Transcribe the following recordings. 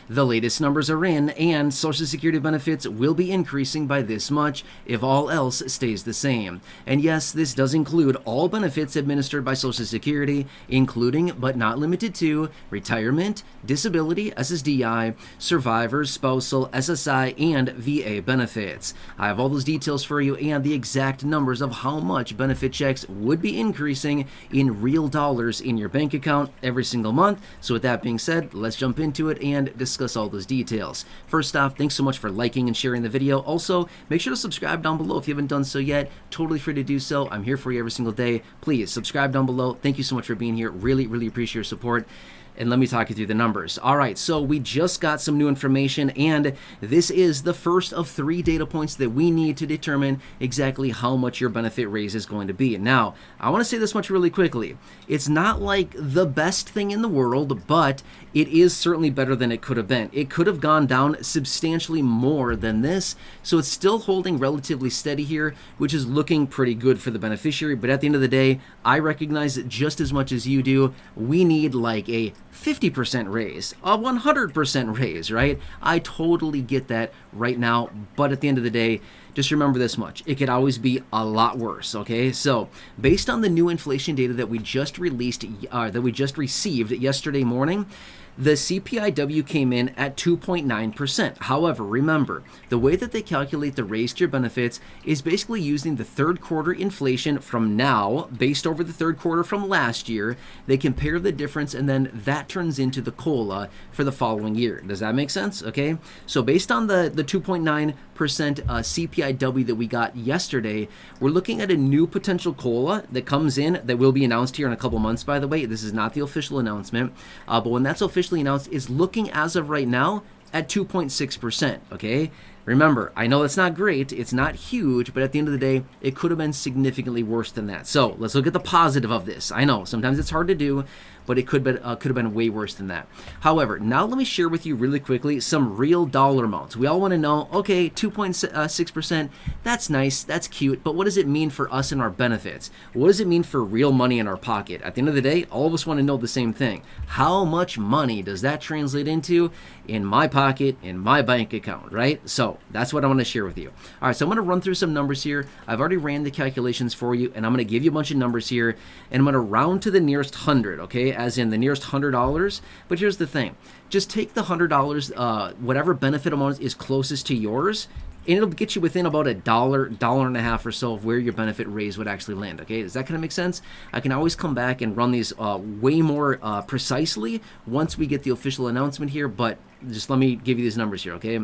the latest numbers are in, and Social Security benefits will be increasing by this much if all else stays the same. And yes, this does include all benefits administered by Social Security, including but not limited to retirement, disability, SSDI, survivors, spousal, SSI, and VA benefits. I have all those details for you and the exact numbers of how much benefit checks would be increasing in real dollars in your bank account every single month. So with that being said, let's jump into it and discuss all those details. First off, thanks so much for liking and sharing the video. Also, make sure to subscribe down below if you haven't done so yet. Totally free to do so. I'm here for you every single day. Please subscribe down below. Thank you so much for being here. Really, really appreciate your support. And let me talk you through the numbers. All right, so we just got some new information, and this is the first of 3 data points that we need to determine exactly how much your benefit raise is going to be. Now, I want to say this much really quickly. It's not like the best thing in the world, but it is certainly better than it could have been. It could have gone down substantially more than this, so it's still holding relatively steady here, which is looking pretty good for the beneficiary. But at the end of the day, I recognize that just as much as you do, we need like a 50% raise, a 100% raise, right? I totally get that right now, but at the end of the day, just remember this much. It could always be a lot worse, okay? So, based on the new inflation data that we just received yesterday morning, the CPIW came in at 2.9%. However, remember, the way that they calculate the raise to your benefits is basically using the third quarter inflation from now, based over the third quarter from last year. They compare the difference, and then that turns into the COLA for the following year. Does that make sense? Okay? So based on the 2.9% CPIW that we got yesterday, we're looking at a new potential COLA that comes in that will be announced here in a couple months, by the way. This is not the official announcement, but when that's officially announced, is looking as of right now at 2.6%, okay? Remember, I know that's not great, it's not huge, but at the end of the day, it could have been significantly worse than that. So let's look at the positive of this. I know, sometimes it's hard to do, but it could have been way worse than that. However, now let me share with you really quickly some real dollar amounts. We all want to know, okay, 2.6%, that's nice, that's cute, but what does it mean for us and our benefits? What does it mean for real money in our pocket? At the end of the day, all of us want to know the same thing. How much money does that translate into in my pocket, in my bank account, right? So that's what I want to share with you. All right, so I'm going to run through some numbers here. I've already ran the calculations for you, and I'm going to give you a bunch of numbers here, and I'm going to round to the nearest 100, okay? As in the nearest $100. But here's the thing. Just take the $100, whatever benefit amount is closest to yours, and it'll get you within about $1 and a half or so of where your benefit raise would actually land, okay? Does that kind of make sense? I can always come back and run these way more precisely once we get the official announcement here, but just let me give you these numbers here, okay?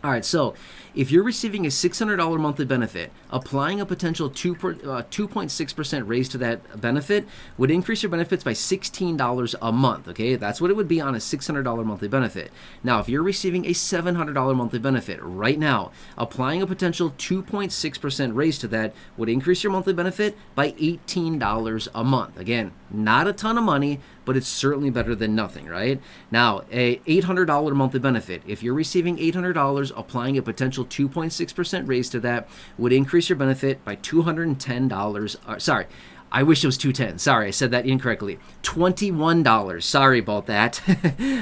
All right, so if you're receiving a $600 monthly benefit, applying a potential 2.6% raise to that benefit would increase your benefits by $16 a month, okay? That's what it would be on a $600 monthly benefit. Now, if you're receiving a $700 monthly benefit right now, applying a potential 2.6% raise to that would increase your monthly benefit by $18 a month. Again, not a ton of money, but it's certainly better than nothing, right? Now, a $800 monthly benefit, if you're receiving $800, applying a potential 2.6% raise to that would increase your benefit by $210. Sorry, I wish it was $210. Sorry, I said that incorrectly. $21. Sorry about that.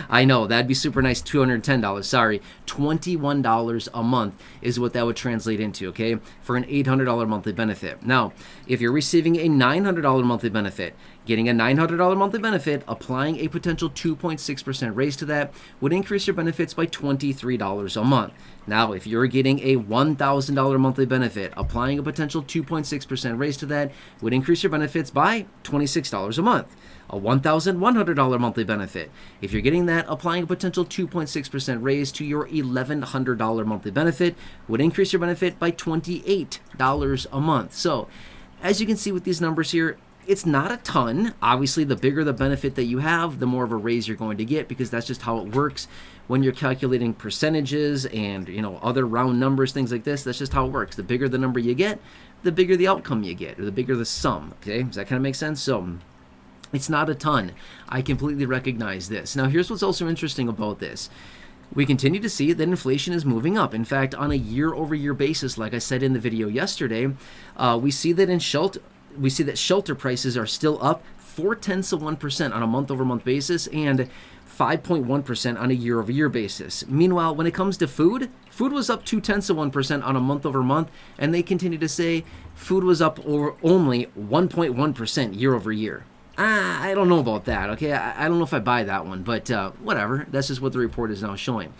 I know, that'd be super nice. $210. Sorry. $21 a month is what that would translate into, okay, for an $800 monthly benefit. Now, if you're receiving a $900 monthly benefit, getting a $900 monthly benefit, applying a potential 2.6% raise to that would increase your benefits by $23 a month. Now, if you're getting a $1,000 monthly benefit, applying a potential 2.6% raise to that would increase your benefits by $26 a month. A $1,100 monthly benefit, if you're getting that, applying a potential 2.6% raise to your $1,100 monthly benefit would increase your benefit by $28 a month. So, as you can see with these numbers here, it's not a ton. Obviously, the bigger the benefit that you have, the more of a raise you're going to get, because that's just how it works when you're calculating percentages and, you know, other round numbers, things like this. That's just how it works. The bigger the number you get, the bigger the outcome you get, or the bigger the sum. Okay, does that kind of make sense? So it's not a ton. I completely recognize this. Now, here's what's also interesting about this. We continue to see that inflation is moving up. In fact, on a year-over-year basis, like I said in the video yesterday, we see that shelter prices are still up 0.4% on a month-over-month basis, and 5.1% on a year-over-year basis. Meanwhile, when it comes to food, food was up 0.2% on a month-over-month, and they continue to say food was up only 1.1% year-over-year. I don't know about that, okay? I don't know if I buy that one, but whatever. That's just what the report is now showing.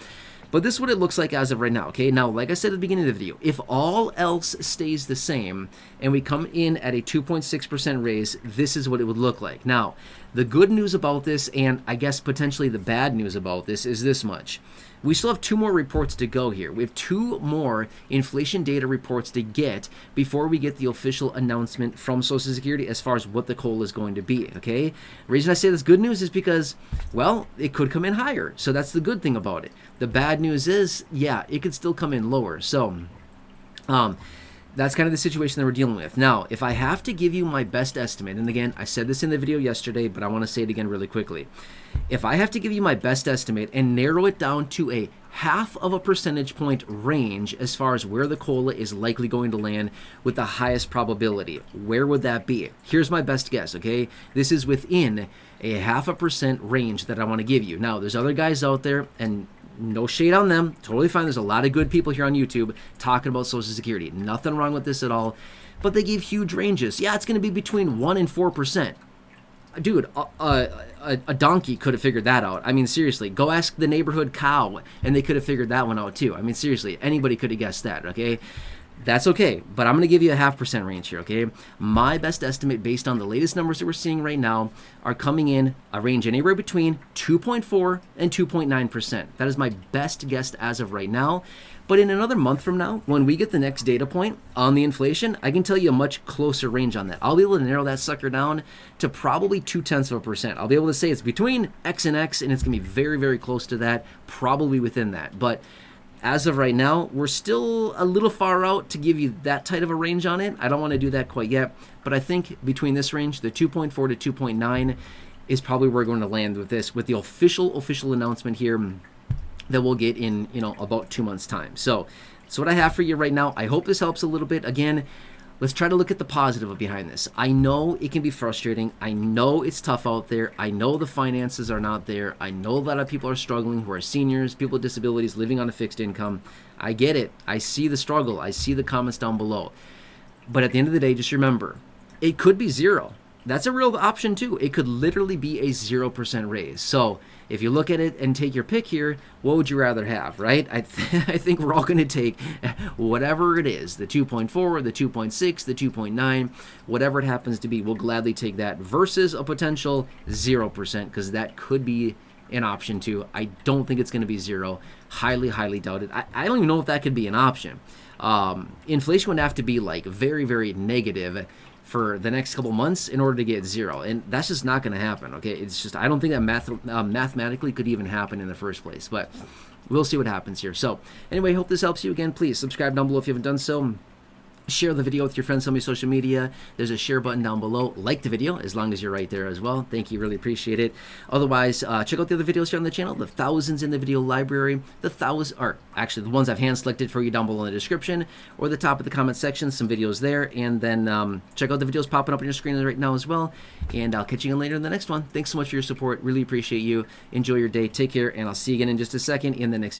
But this is what it looks like as of right now, okay? Now, like I said at the beginning of the video, if all else stays the same and we come in at a 2.6% raise, this is what it would look like. Now, the good news about this, and I guess potentially the bad news about this, is this much. We still have 2 more reports to go here. We have 2 more inflation data reports to get before we get the official announcement from Social Security as far as what the COLA is going to be, okay? The reason I say this good news is because, well, it could come in higher. So that's the good thing about it. The bad news is, yeah, it could still come in lower. So, that's kind of the situation that we're dealing with. Now, if I have to give you my best estimate, and again, I said this in the video yesterday, but I want to say it again really quickly. If I have to give you my best estimate and narrow it down to a 0.5 percentage point range as far as where the COLA is likely going to land with the highest probability, where would that be? Here's my best guess, okay? This is within a 0.5% range that I want to give you. Now, there's other guys out there, and no shade on them, totally fine. There's a lot of good people here on YouTube talking about Social Security. Nothing wrong with this at all. But they give huge ranges. Yeah, it's going to be between 1 and 4%. Dude, a donkey could have figured that out. I mean, seriously, go ask the neighborhood cow, and they could have figured that one out too. I mean, seriously, anybody could have guessed that, okay? That's okay, but I'm going to give you a 0.5% range here, okay? My best estimate based on the latest numbers that we're seeing right now are coming in a range anywhere between 2.4 and 2.9%. That is my best guess as of right now. But in another month from now, when we get the next data point on the inflation, I can tell you a much closer range on that. I'll be able to narrow that sucker down to probably 0.2%. I'll be able to say it's between X and X, and it's going to be very, very close to that, probably within that. But as of right now, we're still a little far out to give you that tight of a range on it. I don't want to do that quite yet, but I think between this range, the 2.4 to 2.9 is probably where we're going to land with this, with the official announcement here that we'll get in, about 2 months' time. So that's what I have for you right now. I hope this helps a little bit. Again, let's try to look at the positive behind this. I know it can be frustrating. I know it's tough out there. I know the finances are not there. I know a lot of people are struggling who are seniors, people with disabilities, living on a fixed income. I get it. I see the struggle. I see the comments down below. But at the end of the day, just remember, it could be 0. That's a real option too. It could literally be a 0% raise. So if you look at it and take your pick here, what would you rather have, right? I think we're all going to take whatever it is, the 2.4, the 2.6, the 2.9, whatever it happens to be. We'll gladly take that versus a potential 0%, because that could be an option too. I don't think it's going to be 0. Highly, highly doubt it. I don't even know if that could be an option. Inflation would have to be like very, very negative for the next couple months in order to get 0, and that's just not going to happen, okay? It's just, I don't think that mathematically could even happen in the first place, but we'll see what happens here. So anyway, hope this helps you. Again, please subscribe down below if you haven't done so. Share the video with your friends on your social media. There's a share button down below. Like the video as long as you're right there as well. Thank you, really appreciate it. Otherwise, check out the other videos here on the channel, the thousands in the video library, the ones I've hand selected for you down below in the description or the top of the comment section, some videos there. And then check out the videos popping up on your screen right now as well. And I'll catch you again later in the next one. Thanks so much for your support. Really appreciate you. Enjoy your day. Take care, and I'll see you again in just a second in the next